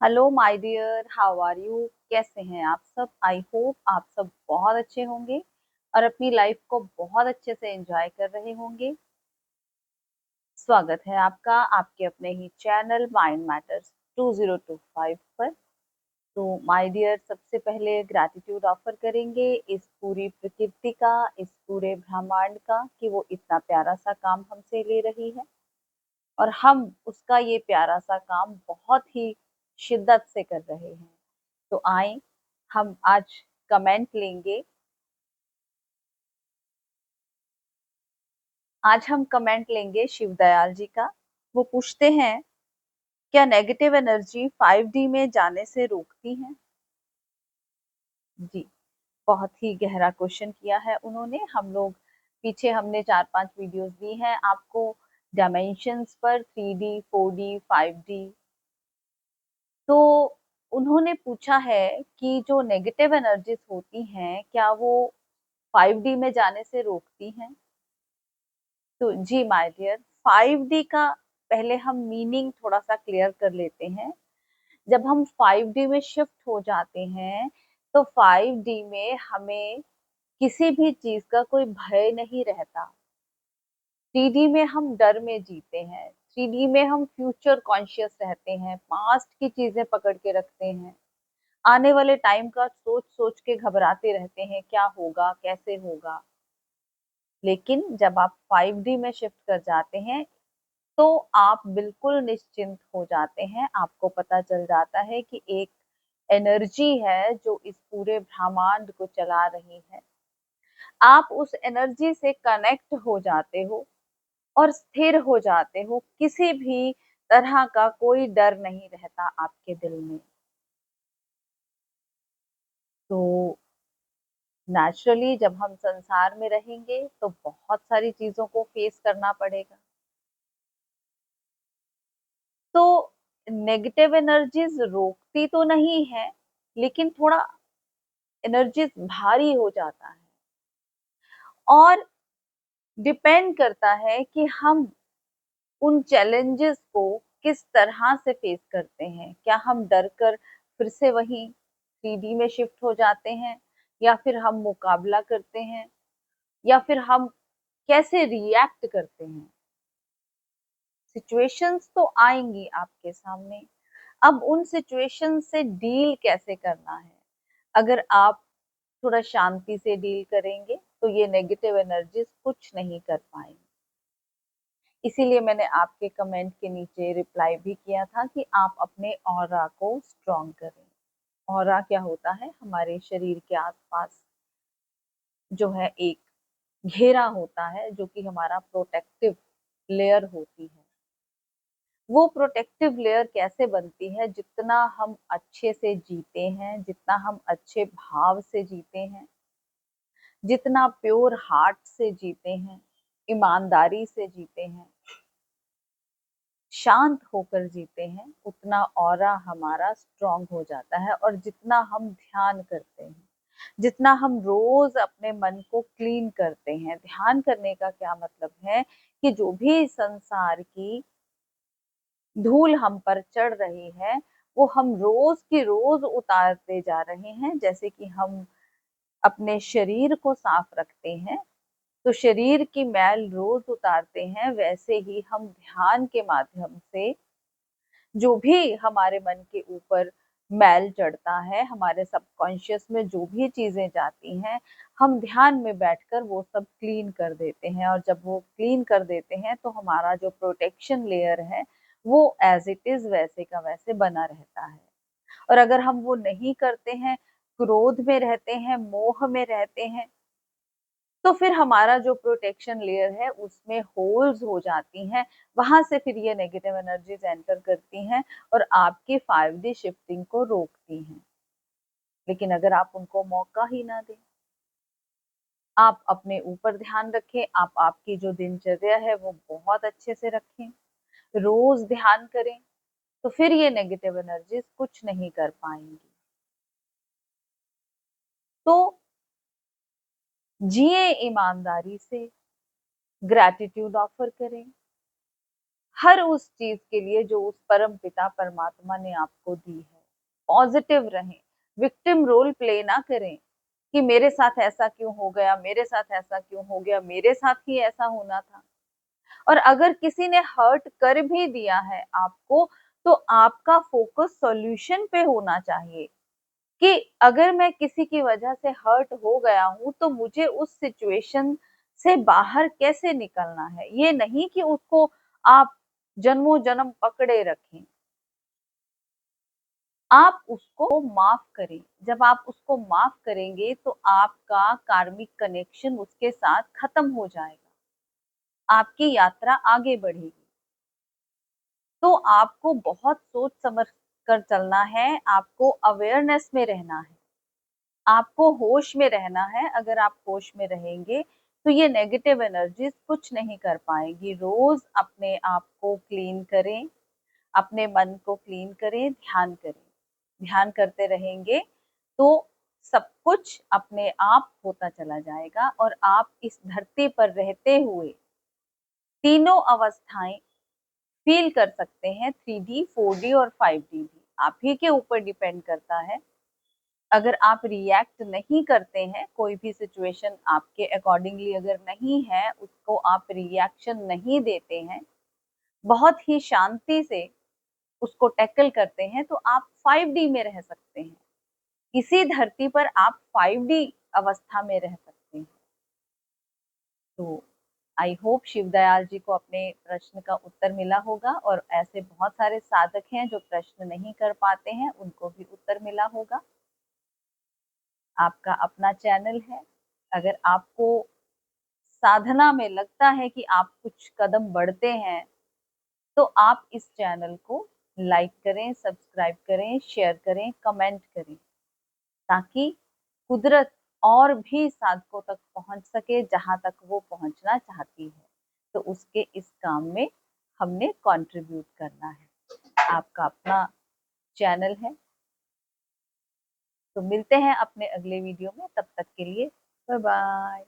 Hello my dear, how are you? कैसे हैं आप सब? आई होप आप सब बहुत अच्छे होंगे और अपनी लाइफ को बहुत अच्छे से एंजॉय कर रहे होंगे। स्वागत है आपका आपके अपने ही चैनल माइंड मैटर्स 2025 पर। तो माय डियर, सबसे पहले ग्रैटिट्यूड ऑफर करेंगे इस पूरी प्रकृति का, इस पूरे ब्रह्मांड का, कि वो इतना प्यारा सा काम हमसे ले रही है और हम उसका ये प्यारा सा काम बहुत ही शिद्दत से कर रहे हैं। तो आए हम आज कमेंट लेंगे। आज हम कमेंट लेंगे शिव दयाल जी का। वो पूछते हैं, क्या नेगेटिव एनर्जी 5D में जाने से रोकती है? जी, बहुत ही गहरा क्वेश्चन किया है उन्होंने। हम लोग पीछे हमने 4-5 वीडियोस दी हैं आपको डायमेंशंस पर, 3D 4D 5D। तो उन्होंने पूछा है कि जो नेगेटिव एनर्जीज होती हैं क्या वो 5D में जाने से रोकती हैं? तो जी माय डियर, 5D का पहले हम मीनिंग थोड़ा सा क्लियर कर लेते हैं। जब हम 5D में शिफ्ट हो जाते हैं तो 5D में हमें किसी भी चीज का कोई भय नहीं रहता। 3D में हम डर में जीते हैं, 3D में हम फ्यूचर कॉन्शियस रहते हैं, पास्ट की चीजें पकड़ के रखते हैं, आने वाले टाइम का सोच सोच के घबराते रहते हैं, क्या होगा कैसे होगा। लेकिन जब आप 5D में शिफ्ट कर जाते हैं तो आप बिल्कुल निश्चिंत हो जाते हैं। आपको पता चल जाता है कि एक एनर्जी है जो इस पूरे ब्रह्मांड को चला रही है। आप उस एनर्जी से कनेक्ट हो जाते हो और स्थिर हो जाते हो। किसी भी तरह का कोई डर नहीं रहता आपके दिल में। तो नेचुरली जब हम संसार में रहेंगे तो बहुत सारी चीजों को फेस करना पड़ेगा। तो नेगेटिव एनर्जीज रोकती तो नहीं है, लेकिन थोड़ा एनर्जीज भारी हो जाता है। और डिपेंड करता है कि हम उन चैलेंजेस को किस तरह से फेस करते हैं। क्या हम डर कर फिर से वही 3D में शिफ्ट हो जाते हैं, या फिर हम मुकाबला करते हैं, या फिर हम कैसे रिएक्ट करते हैं। सिचुएशंस तो आएंगी आपके सामने, अब उन सिचुएशन से डील कैसे करना है। अगर आप थोड़ा शांति से डील करेंगे तो ये नेगेटिव एनर्जीज कुछ नहीं कर पाएंगे। इसीलिए मैंने आपके कमेंट के नीचे रिप्लाई भी किया था कि आप अपने ऑरा को स्ट्रॉन्ग करें। ऑरा क्या होता है? हमारे शरीर के आसपास जो है एक घेरा होता है जो कि हमारा प्रोटेक्टिव लेयर होती है। वो प्रोटेक्टिव लेयर कैसे बनती है? जितना हम अच्छे से जीते हैं, जितना हम अच्छे भाव से जीते हैं, जितना प्योर हार्ट से जीते हैं, ईमानदारी से जीते हैं, शांत होकर जीते हैं, उतना ऑरा हमारा स्ट्रांग हो जाता है। और जितना हम ध्यान करते हैं, जितना हम रोज अपने मन को क्लीन करते हैं। ध्यान करने का क्या मतलब है कि जो भी संसार की धूल हम पर चढ़ रही है वो हम रोज की रोज उतारते जा रहे हैं। जैसे कि हम अपने शरीर को साफ रखते हैं तो शरीर की मैल रोज उतारते हैं, वैसे ही हम ध्यान के माध्यम से जो भी हमारे मन के ऊपर मैल चढ़ता है, हमारे सबकॉन्शियस में जो भी चीजें जाती हैं, हम ध्यान में बैठकर वो सब क्लीन कर देते हैं। और जब वो क्लीन कर देते हैं तो हमारा जो प्रोटेक्शन लेयर है वो एज इट इज वैसे का वैसे बना रहता है। और अगर हम वो नहीं करते हैं, क्रोध में रहते हैं, मोह में रहते हैं, तो फिर हमारा जो प्रोटेक्शन लेयर है उसमें होल्स हो जाती हैं। वहां से फिर ये नेगेटिव एनर्जीज एंटर करती हैं और आपकी 5D शिफ्टिंग को रोकती हैं। लेकिन अगर आप उनको मौका ही ना दें, आप अपने ऊपर ध्यान रखें, आप आपकी जो दिनचर्या है वो बहुत अच्छे से रखें, रोज ध्यान करें, तो फिर ये नेगेटिव एनर्जीज कुछ नहीं कर पाएंगी। तो जिए ईमानदारी से, ग्रैटिट्यूड ऑफर करें, हर उस चीज के लिए जो उस परम पिता परमात्मा ने आपको दी है। पॉजिटिव रहें, विक्टिम रोल प्ले ना करें कि मेरे साथ ऐसा क्यों हो गया, मेरे साथ ऐसा क्यों हो गया, मेरे साथ ही ऐसा होना था। और अगर किसी ने हर्ट कर भी दिया है आपको, तो आपका फोकस सॉल्यूशन पे होना चाहिए कि अगर मैं किसी की वजह से हर्ट हो गया हूं तो मुझे उस सिचुएशन से बाहर कैसे निकलना है। ये नहीं कि उसको आप जन्मों जन्म पकड़े रखें। आप उसको माफ करें। जब आप उसको माफ करेंगे तो आपका कार्मिक कनेक्शन उसके साथ खत्म हो जाएगा, आपकी यात्रा आगे बढ़ेगी। तो आपको बहुत सोच समझ कर चलना है, आपको अवेयरनेस में रहना है, आपको होश में रहना है। अगर आप होश में रहेंगे तो ये नेगेटिव एनर्जीज कुछ नहीं कर पाएंगी। रोज अपने आप को क्लीन करें, अपने मन को क्लीन करें, ध्यान करें। ध्यान करते रहेंगे तो सब कुछ अपने आप होता चला जाएगा और आप इस धरती पर रहते हुए तीनों अवस्थाएं फील कर सकते हैं, 3D, 4D और 5D भी। आप ही के ऊपर डिपेंड करता है। अगर आप रिएक्ट नहीं करते हैं, कोई भी सिचुएशन आपके अकॉर्डिंगली अगर नहीं है, उसको आप रिएक्शन नहीं देते हैं, बहुत ही शांति से उसको टैकल करते हैं, तो आप 5D में रह सकते हैं। इसी धरती पर आप 5D अवस्था में रह सकते हैं। तो आई होप शिव दयाल जी को अपने प्रश्न का उत्तर मिला होगा, और ऐसे बहुत सारे साधक हैं जो प्रश्न नहीं कर पाते हैं, उनको भी उत्तर मिला होगा। आपका अपना चैनल है। अगर आपको साधना में लगता है कि आप कुछ कदम बढ़ते हैं, तो आप इस चैनल को लाइक करें, सब्सक्राइब करें, शेयर करें, कमेंट करें, ताकि कुदरत और भी साधकों तक पहुंच सके जहां तक वो पहुंचना चाहती है। तो उसके इस काम में हमने कंट्रीब्यूट करना है। आपका अपना चैनल है। तो मिलते हैं अपने अगले वीडियो में, तब तक के लिए बाय बाय।